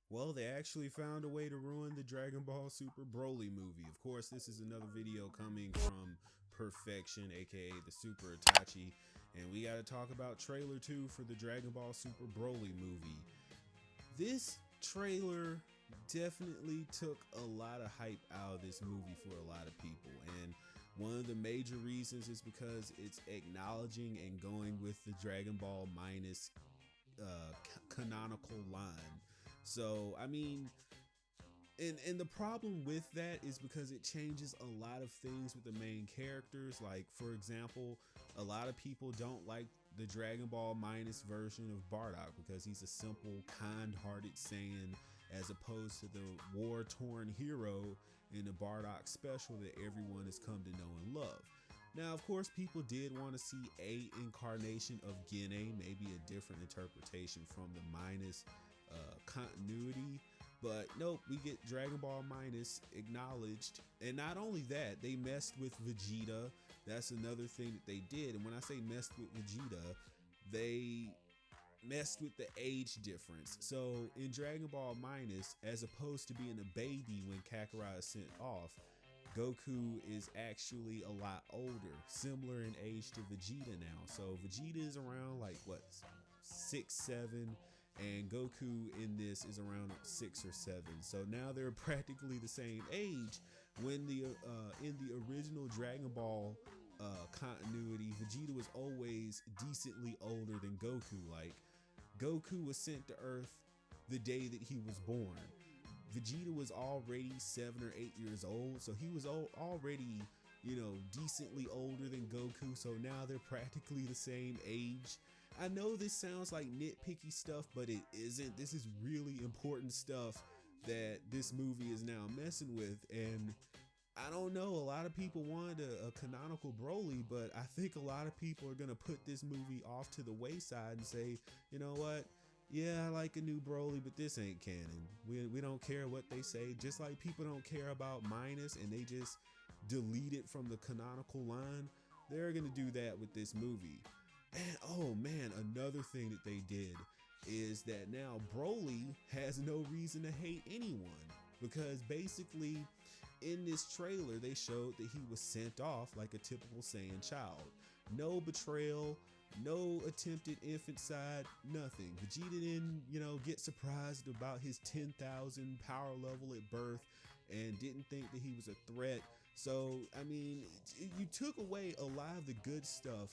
Well, they actually found a way to ruin the Dragon Ball Super Broly movie. Of course, this is another video coming from Perfection, aka TheSuperitachi, and we got to talk about trailer 2 for the Dragon Ball Super Broly movie. This trailer definitely took a lot of hype out of this movie for a lot of people, and one of the major reasons is because it's acknowledging and going with the Dragon Ball minus canonical line. So, I mean, and the problem with that is because it changes a lot of things with the main characters. Like, for example, a lot of people don't like the Dragon Ball minus version of Bardock because he's a simple, kind-hearted Saiyan, as opposed to the war-torn hero in the Bardock special that everyone has come to know and love. Now, of course, people did want to see a incarnation of Gene, maybe a different interpretation from the minus continuity. But nope, we get Dragon Ball Minus acknowledged. And not only that, they messed with Vegeta. That's another thing that they did. And when I say messed with Vegeta, they messed with the age difference. So in Dragon Ball Minus, as opposed to being a baby when Kakarot is sent off, Goku is actually a lot older, similar in age to Vegeta now. So Vegeta is around like what, 6'7", and Goku in this is around 6 or 7. So now they're practically the same age. When the in the original Dragon Ball continuity, Vegeta was always decently older than Goku. Like, Goku was sent to Earth the day that he was born. Vegeta was already 7 or 8 years old, so he was already, decently older than Goku. So now they're practically the same age. I know this sounds like nitpicky stuff, but it isn't. This is really important stuff that this movie is now messing with. And I don't know, a lot of people wanted a canonical Broly, but I think a lot of people are going to put this movie off to the wayside and say, you know what? Yeah, I like a new Broly, but this ain't canon. We don't care what they say. Just like people don't care about Minus and they just delete it from the canonical line, they're going to do that with this movie. And oh man, another thing that they did is that now Broly has no reason to hate anyone, because basically in this trailer they showed that he was sent off like a typical Saiyan child. No betrayal, no attempted infanticide, nothing. Vegeta didn't, get surprised about his 10,000 power level at birth and didn't think that he was a threat. So, I mean, you took away a lot of the good stuff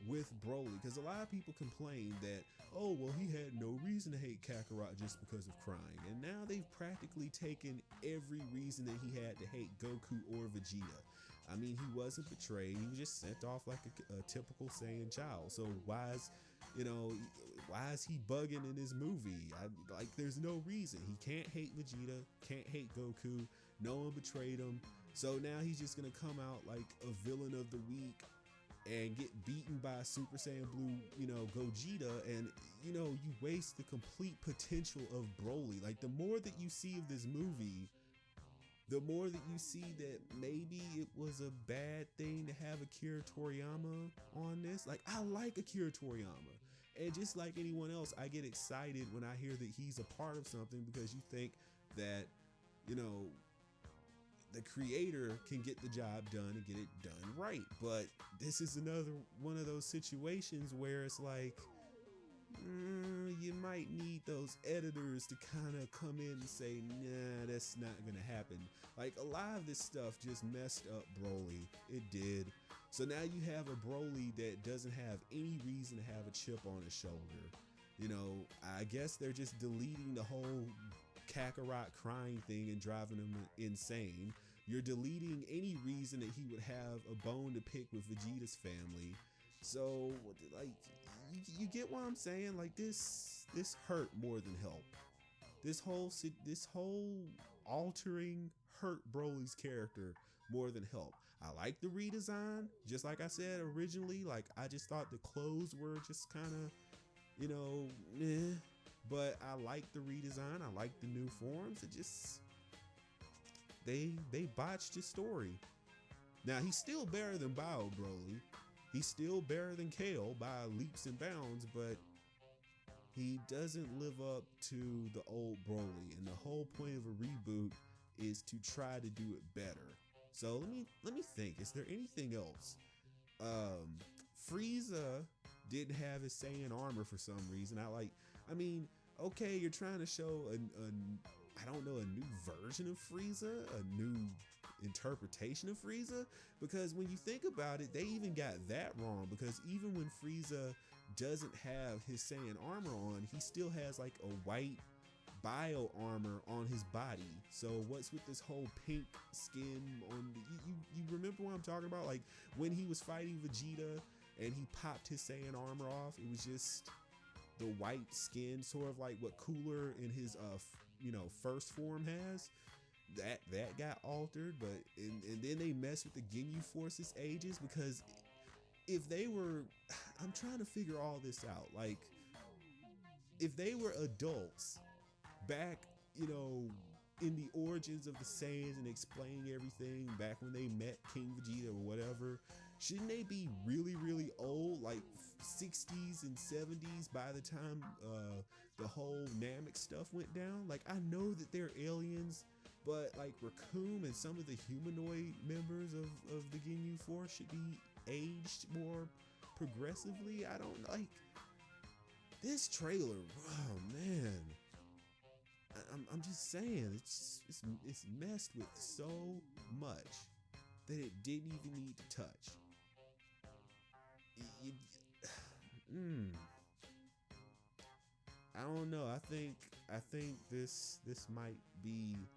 with Broly, because a lot of people complain that, oh, well, he had no reason to hate Kakarot just because of crying. And now they've practically taken every reason that he had to hate Goku or Vegeta. I mean, he wasn't betrayed. He was just sent off like a typical Saiyan child. So why is he bugging in his movie? There's no reason. He can't hate Vegeta, can't hate Goku. No one betrayed him. So now he's just gonna come out like a villain of the week and get beaten by Super Saiyan Blue, Gogeta, and you waste the complete potential of Broly. Like, the more that you see of this movie, the more that you see that maybe it was a bad thing to have Akira Toriyama on this. Like, I like Akira Toriyama, and just like anyone else, I get excited when I hear that he's a part of something, because you think that, the creator can get the job done and get it done right. But this is another one of those situations where it's like, you might need those editors to kind of come in and say, nah, that's not gonna happen. Like, a lot of this stuff just messed up Broly. It did. So now you have a Broly that doesn't have any reason to have a chip on his shoulder. I guess they're just deleting the whole Kakarot crying thing and driving him insane. You're deleting any reason that he would have a bone to pick with Vegeta's family. So, like, you get what I'm saying? Like, this hurt more than help. This whole altering hurt Broly's character more than help. I like the redesign, just like I said originally. Like, I just thought the clothes were just kind of, meh. But I like the redesign. I like the new forms. It just, they botched his story. Now, he's still better than Bio Broly. He's still better than Kale by leaps and bounds, but he doesn't live up to the old Broly, and the whole point of a reboot is to try to do it better. So let me think. Is there anything else? Frieza didn't have his Saiyan armor for some reason. I mean, okay, you're trying to show I don't know, a new version of Frieza, a new interpretation of Frieza, because when you think about it, they even got that wrong, because even when Frieza doesn't have his Saiyan armor on, he still has like a white bio armor on his body. So what's with this whole pink skin on you remember what I'm talking about? Like when he was fighting Vegeta and he popped his Saiyan armor off, it was just the white skin, sort of like what Cooler in his first form has. That got altered, but and then they messed with the Ginyu Force's ages, because if they were, I'm trying to figure all this out, like if they were adults back, in the origins of the Saiyans and explaining everything back when they met King Vegeta or whatever, shouldn't they be really, really old, like 60s and 70s by the time the whole Namek stuff went down? Like, I know that they're aliens, but like Raccoon and some of the humanoid members of the Ginyu Force should be aged more progressively. I don't like this trailer. Oh man, I'm just saying, it's messed with so much that it didn't even need to touch. I don't know. I think this might be.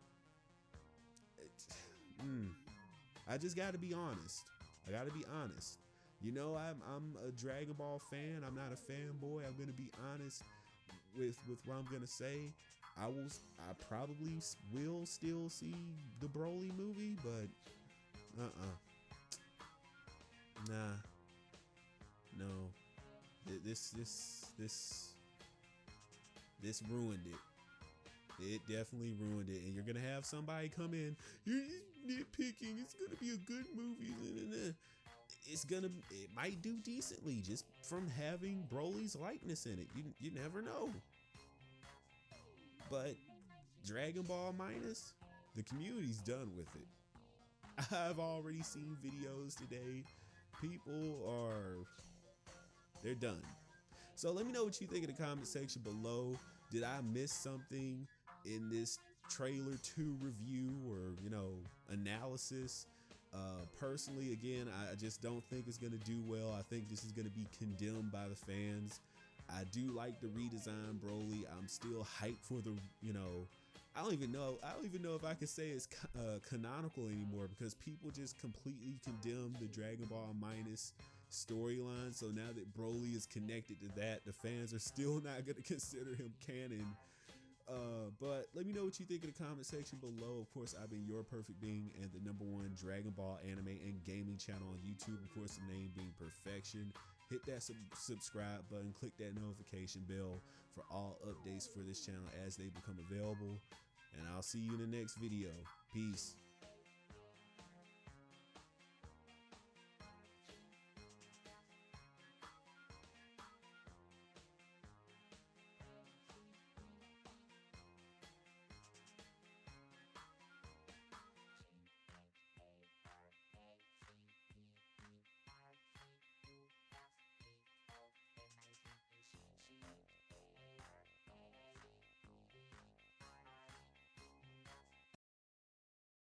I just got to be honest. I'm a Dragon Ball fan. I'm not a fanboy. I'm gonna be honest with what I'm gonna say. I probably will still see the Broly movie, but nah, no, this ruined it. It definitely ruined it, and you're gonna have somebody come in. You're nitpicking. It's gonna be a good movie. It might do decently just from having Broly's likeness in it. You never know. But Dragon Ball minus, the community's done with it. I've already seen videos today. They're done. So let me know what you think in the comment section below. Did I miss something in this trailer 2 review or, analysis? Personally, again, I just don't think it's going to do well. I think this is going to be condemned by the fans. I do like the redesigned Broly. I'm still hyped for the, I don't even know if I can say it's canonical anymore, because people just completely condemned the Dragon Ball minus storyline. So now that Broly is connected to that, the fans are still not going to consider him canon. But let me know what you think in the comment section below. Of course, I've been your perfect being and the #1 Dragon Ball anime and gaming channel on YouTube. Of course, the name being Perfection. Hit that subscribe button, click that notification bell for all updates for this channel as they become available. And I'll see you in the next video. Peace.